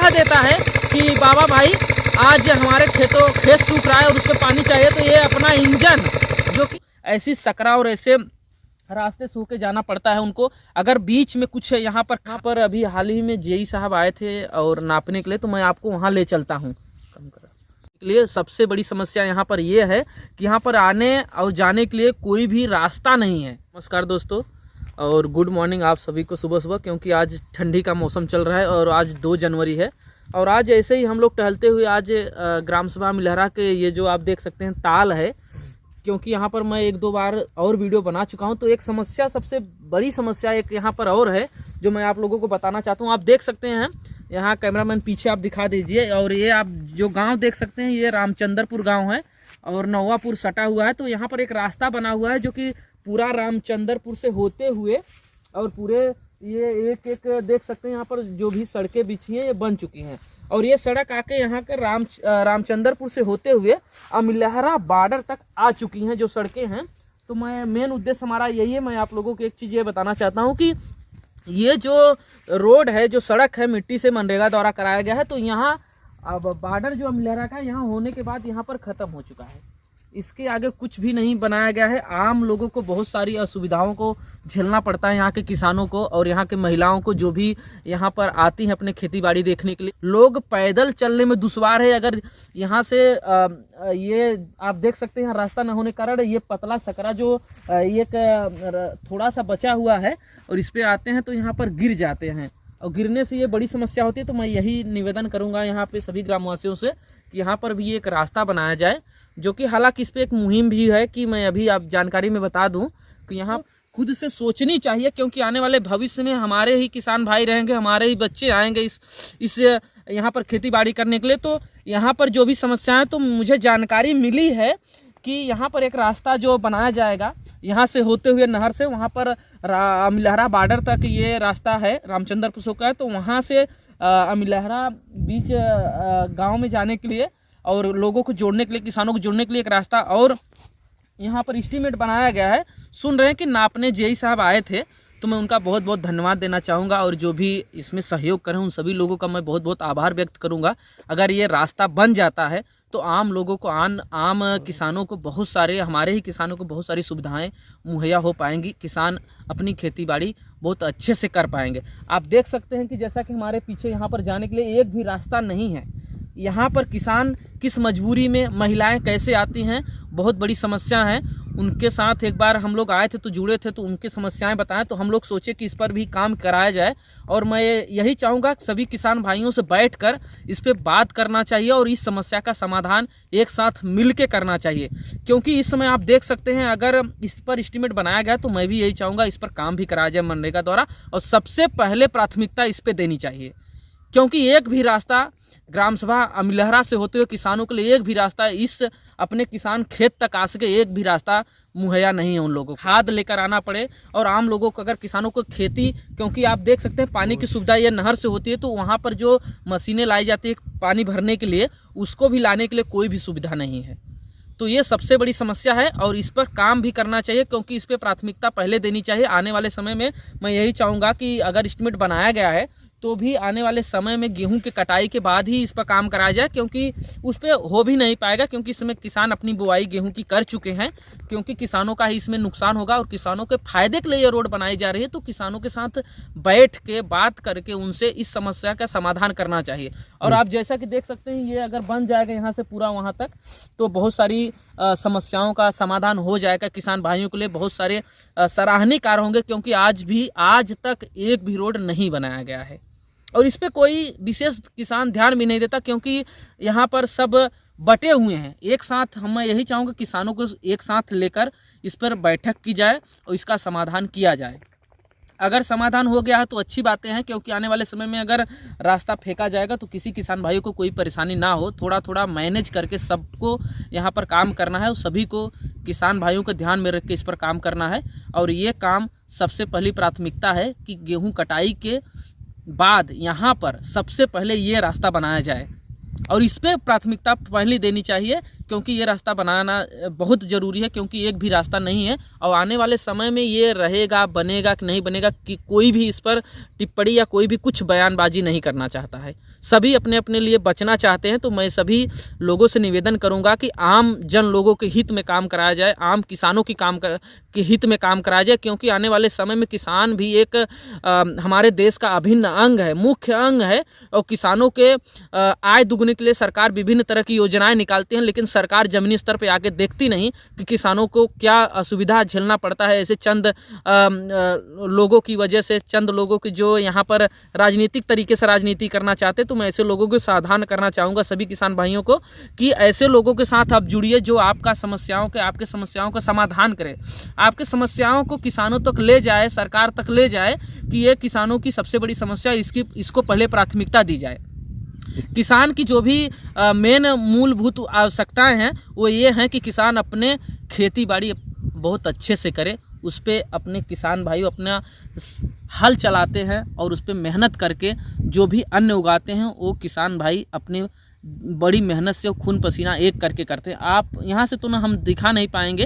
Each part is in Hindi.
उत्साह देता है कि बाबा भाई आज हमारे खेत सूख रहा है और उस पर पानी चाहिए, तो ये अपना इंजन जो कि ऐसी सकरा और ऐसे रास्ते से होके जाना पड़ता है उनको। अगर बीच में कुछ यहाँ पर अभी हाल ही में जेई साहब आए थे और नापने के लिए, तो मैं आपको वहाँ ले चलता हूँ। के लिए सबसे बड़ी समस्या यहाँ पर ये है कि यहाँ पर आने और जाने के लिए कोई भी रास्ता नहीं है। नमस्कार दोस्तों और गुड मॉर्निंग आप सभी को सुबह सुबह, क्योंकि आज ठंडी का मौसम चल रहा है और आज 2 जनवरी है। और आज ऐसे ही हम लोग टहलते हुए आज ग्राम सभा अमिलहरा के ये जो आप देख सकते हैं ताल है, क्योंकि यहाँ पर मैं 1-2 बार और वीडियो बना चुका हूँ, तो एक समस्या, सबसे बड़ी समस्या एक यहाँ पर और है जो मैं आप लोगों को बताना चाहता हूँ। आप देख सकते हैं यहाँ, कैमरामैन पीछे आप दिखा दीजिए, और ये आप जो गांव देख सकते हैं ये रामचंद्रपुर गांव है और नौवापुर सटा हुआ है। तो यहाँ पर एक रास्ता बना हुआ है जो कि पूरा रामचंद्रपुर से होते हुए और पूरे ये एक देख सकते हैं यहाँ पर जो भी सड़कें बिछी हैं ये बन चुकी हैं, और ये सड़क आके यहाँ के रामचंद्रपुर से होते हुए अमिलहरा बॉर्डर तक आ चुकी हैं जो सड़कें हैं। तो मैं मेन उद्देश्य हमारा यही है, मैं आप लोगों को एक चीज़ ये बताना चाहता हूँ कि ये जो रोड है, जो सड़क है, मिट्टी से मनरेगा द्वारा कराया गया है। तो यहाँ अब बॉर्डर जो अमिलहरा का यहाँ होने के बाद यहाँ पर ख़त्म हो चुका है, इसके आगे कुछ भी नहीं बनाया गया है। आम लोगों को बहुत सारी असुविधाओं को झेलना पड़ता है, यहाँ के किसानों को और यहाँ के महिलाओं को जो भी यहाँ पर आती हैं अपने खेती बाड़ी देखने के लिए। लोग पैदल चलने में दुश्वार है। अगर यहाँ से ये आप देख सकते हैं रास्ता न होने के कारण ये पतला सकरा जो एक थोड़ा सा बचा हुआ है और इस पर आते हैं तो यहाँ पर गिर जाते हैं, और गिरने से ये बड़ी समस्या होती है। तो मैं यही निवेदन करूँगा यहाँ पे सभी ग्रामवासियों से कि यहाँ पर भी एक रास्ता बनाया जाए, जो कि हालांकि इस पर एक मुहिम भी है कि मैं अभी आप जानकारी में बता दूं कि यहाँ खुद से सोचनी चाहिए, क्योंकि आने वाले भविष्य में हमारे ही किसान भाई रहेंगे, हमारे ही बच्चे आएंगे इस यहाँ पर खेती बाड़ी करने के लिए। तो यहाँ पर जो भी समस्याएं, तो मुझे जानकारी मिली है कि यहाँ पर एक रास्ता जो बनाया जाएगा यहाँ से होते हुए नहर से वहाँ पर अमिलहरा बॉर्डर तक ये रास्ता है, रामचंद्रपुर से होकर, तो वहाँ से अमिलहरा बीच गाँव में जाने के लिए और लोगों को जोड़ने के लिए, किसानों को जोड़ने के लिए एक रास्ता और यहाँ पर एस्टीमेट बनाया गया है। सुन रहे हैं कि नापने जेई साहब आए थे, तो मैं उनका बहुत बहुत धन्यवाद देना चाहूँगा, और जो भी इसमें सहयोग करें उन सभी लोगों का मैं बहुत बहुत आभार व्यक्त करूँगा। अगर ये रास्ता बन जाता है तो आम लोगों को आम किसानों को बहुत सारे, हमारे ही किसानों को बहुत सारी सुविधाएं मुहैया हो पाएंगी। किसान अपनी खेती बाड़ी बहुत अच्छे से कर पाएंगे। आप देख सकते हैं कि जैसा कि हमारे पीछे यहाँ पर जाने के लिए एक भी रास्ता नहीं है। यहाँ पर किसान किस मजबूरी में, महिलाएं कैसे आती हैं, बहुत बड़ी समस्या है। उनके साथ एक बार हम लोग आए थे तो जुड़े थे, तो उनकी समस्याएं बताएं, तो हम लोग सोचे कि इस पर भी काम कराया जाए। और मैं यही चाहूँगा कि सभी किसान भाइयों से बैठकर इस पर बात करना चाहिए और इस समस्या का समाधान एक साथ मिल के करना चाहिए, क्योंकि इस समय आप देख सकते हैं अगर इस पर एस्टीमेट बनाया गया तो मैं भी यही चाहूँगा इस पर काम भी कराया जाए मनरेगा द्वारा, और सबसे पहले प्राथमिकता इस पर देनी चाहिए, क्योंकि एक भी रास्ता ग्राम सभा अमिलहरा से होते हुए किसानों के लिए एक भी रास्ता इस अपने किसान खेत तक आ सके, एक भी रास्ता मुहैया नहीं है उन लोगों को। खाद लेकर आना पड़े और आम लोगों को, अगर किसानों को खेती, क्योंकि आप देख सकते हैं पानी की सुविधा ये नहर से होती है, तो वहाँ पर जो मशीनें लाई जाती है पानी भरने के लिए, उसको भी लाने के लिए कोई भी सुविधा नहीं है। तो ये सबसे बड़ी समस्या है और इस पर काम भी करना चाहिए, क्योंकि इस पर प्राथमिकता पहले देनी चाहिए। आने वाले समय में मैं यही चाहूँगा कि अगर एस्टीमेट बनाया गया है तो भी आने वाले समय में गेहूं की कटाई के बाद ही इस पर काम कराया जाए, क्योंकि उस पर हो भी नहीं पाएगा, क्योंकि इसमें किसान अपनी बुआई गेहूं की कर चुके हैं। क्योंकि किसानों का ही इसमें नुकसान होगा और किसानों के फायदे के लिए ये रोड बनाई जा रही है, तो किसानों के साथ बैठ के बात करके उनसे इस समस्या का समाधान करना चाहिए। और आप जैसा कि देख सकते हैं ये अगर बन जाएगा यहाँ से पूरा वहाँ तक, तो बहुत सारी समस्याओं का समाधान हो जाएगा। किसान भाइयों के लिए बहुत सारे सराहनीय कार्य होंगे, क्योंकि आज तक एक भी रोड नहीं बनाया गया है और इस पे कोई विशेष किसान ध्यान भी नहीं देता, क्योंकि यहाँ पर सब बटे हुए हैं। एक साथ मैं यही चाहूँगा किसानों को एक साथ लेकर इस पर बैठक की जाए और इसका समाधान किया जाए। अगर समाधान हो गया है तो अच्छी बातें हैं, क्योंकि आने वाले समय में अगर रास्ता फेंका जाएगा तो किसी किसान भाइयों को कोई परेशानी ना हो। थोड़ा थोड़ा मैनेज करके सबको यहाँ पर काम करना है और सभी को किसान भाइयों को ध्यान में रख के इस पर काम करना है। और ये काम सबसे पहली प्राथमिकता है कि गेहूँ कटाई के बाद यहाँ पर सबसे पहले ये रास्ता बनाया जाए और इस पर प्राथमिकता पहले देनी चाहिए, क्योंकि ये रास्ता बनाना बहुत ज़रूरी है, क्योंकि एक भी रास्ता नहीं है और आने वाले समय में ये रहेगा, बनेगा कि नहीं बनेगा कि कोई भी इस पर टिप्पणी या कोई भी कुछ बयानबाजी नहीं करना चाहता है। सभी अपने अपने लिए बचना चाहते हैं। तो मैं सभी लोगों से निवेदन करूंगा कि आम जन लोगों के हित में काम कराया जाए, आम किसानों की के हित में काम कराया जाए, क्योंकि आने वाले समय में किसान भी एक हमारे देश का अभिन्न अंग है, मुख्य अंग है। और किसानों के आय दुगने के लिए सरकार विभिन्न तरह की योजनाएं निकालती हैं, लेकिन सरकार जमीनी स्तर पर आके देखती नहीं कि किसानों को क्या असुविधा झेलना पड़ता है। ऐसे चंद लोगों की वजह से, चंद लोगों की जो यहाँ पर राजनीतिक तरीके से राजनीति करना चाहते, तो मैं ऐसे लोगों को सावधान करना चाहूँगा सभी किसान भाइयों को कि ऐसे लोगों के साथ आप जुड़िए जो आपके समस्याओं का समाधान करे, आपके समस्याओं को किसानों तक ले जाए, सरकार तक ले जाए कि ये किसानों की सबसे बड़ी समस्या, इसको पहले प्राथमिकता दी जाए। किसान की जो भी मेन मूलभूत आवश्यकताएं हैं वो ये हैं कि किसान अपने खेती बाड़ी बहुत अच्छे से करे, उस पर अपने किसान भाई अपना हल चलाते हैं और उस पर मेहनत करके जो भी अन्न उगाते हैं वो किसान भाई अपने बड़ी मेहनत से खून पसीना एक करके करते हैं। आप यहाँ से तो ना हम दिखा नहीं पाएंगे,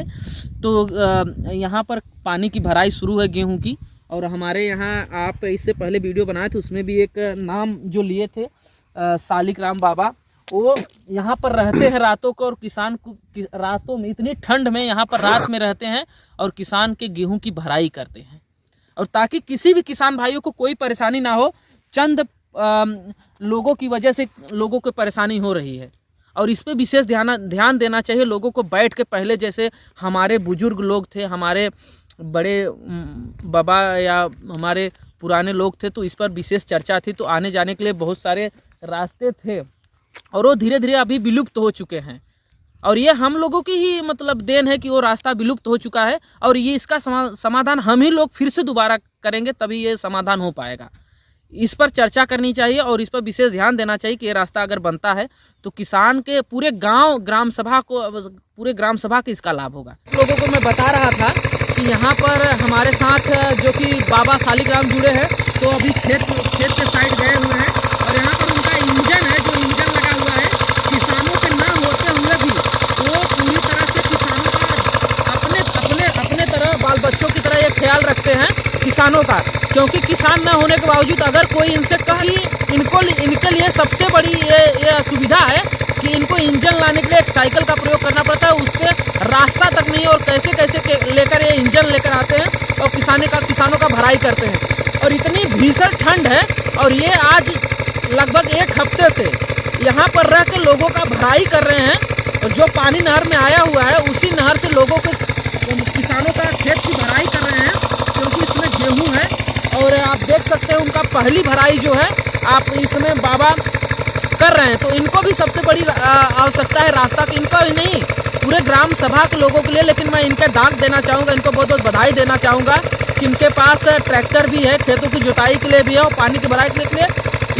तो यहाँ पर पानी की भराई शुरू है गेहूं की, और हमारे यहाँ आप इससे पहले वीडियो बनाए थे उसमें भी एक नाम जो लिए थे सालिग्राम बाबा, वो यहाँ पर रहते हैं रातों को, और किसान को रातों में इतनी ठंड में यहाँ पर रात में रहते हैं और किसान के गेहूं की भराई करते हैं, और ताकि किसी भी किसान भाइयों को कोई परेशानी ना हो। चंद लोगों की वजह से लोगों को परेशानी हो रही है और इस पे विशेष ध्यान देना चाहिए लोगों को। बैठ के पहले जैसे हमारे बुजुर्ग लोग थे, हमारे बड़े बाबा या हमारे पुराने लोग थे, तो इस पर विशेष चर्चा थी। तो आने जाने के लिए बहुत सारे रास्ते थे और वो धीरे धीरे अभी विलुप्त हो चुके हैं, और ये हम लोगों की ही मतलब देन है कि वो रास्ता विलुप्त हो चुका है, और ये इसका समाधान हम ही लोग फिर से दोबारा करेंगे तभी ये समाधान हो पाएगा। इस पर चर्चा करनी चाहिए और इस पर विशेष ध्यान देना चाहिए कि ये रास्ता अगर बनता है तो किसान के पूरे गांव ग्राम सभा को इसका लाभ होगा। लोगों को मैं बता रहा था कि यहाँ पर हमारे साथ जो कि बाबा सालिग्राम जुड़े हैं, तो अभी खेत के साइड गए हुए हैं और यहाँ पर उनका इंजन है, जो इंजन लगा हुआ है, किसानों के ना होते हुए भी वो पूरी तरह से किसानों का अपने तरह बाल बच्चों की तरह ये ख्याल रखते हैं किसानों का, क्योंकि किसान न होने के बावजूद अगर कोई इनसे कहे इनके लिए सबसे बड़ी ये असुविधा है कि इनको इंजन लाने के लिए एक साइकिल का प्रयोग करना पड़ता है, उस पर रास्ता तक नहीं, और कैसे लेकर ये इंजन लेकर आते हैं और किसानों का भराई करते हैं। और इतनी भीषण ठंड है और ये आज लगभग एक हफ्ते से यहाँ पर रह के लोगों का भराई कर रहे हैं, और जो पानी नहर में आया हुआ है उसी नहर से लोगों के किसानों का खेत की भराई कर रहे हैं, क्योंकि इसमें गेहूँ है। और आप देख सकते हैं उनका पहली भराई जो है आप इसमें बाबा कर रहे हैं, तो इनको भी सबसे बड़ी आवश्यकता है रास्ता की, इनका ही नहीं पूरे ग्राम सभा के लोगों के लिए। लेकिन मैं इनके दाग देना चाहूँगा, इनको बहुत बहुत बधाई देना चाहूँगा कि इनके पास ट्रैक्टर भी है, खेतों की जुताई के लिए भी है और पानी की भराई के लिए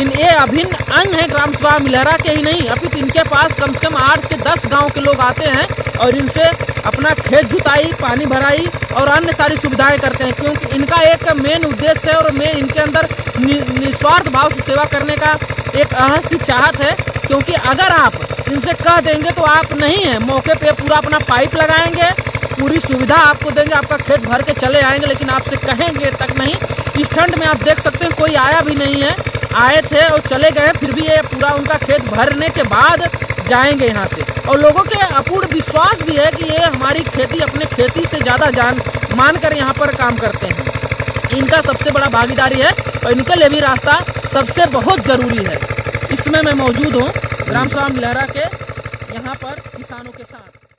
ये अभिन्न अंग है ग्राम सभा मिलहरा के ही नहीं, अभी तो इनके पास कम से कम 8 से 10 गाँव के लोग आते हैं और इनसे अपना खेत जुताई, पानी भराई और अन्य सारी सुविधाएं करते हैं, क्योंकि इनका एक मेन उद्देश्य है और मेन इनके अंदर निस्वार्थ भाव से सेवा करने का एक अहसी चाहत है। क्योंकि अगर आप इनसे कह देंगे तो आप नहीं है, मौके पे पूरा अपना पाइप लगाएंगे, पूरी सुविधा आपको देंगे, आपका खेत भर के चले आएंगे, लेकिन आपसे कहेंगे तक नहीं। इस ठंड में आप देख सकते हैं कोई आया भी नहीं है, आए थे और चले गए, फिर भी ये पूरा उनका खेत भरने के बाद जाएंगे यहाँ से। और लोगों के अपूर्ण विश्वास भी है कि ये हमारी खेती अपने खेती से ज़्यादा जान मानकर यहाँ पर काम करते हैं। इनका सबसे बड़ा भागीदारी है और इनके लिए भी रास्ता सबसे बहुत ज़रूरी है। इसमें मैं मौजूद हूँ ग्राम सभा मिलहरा के यहाँ पर किसानों के साथ।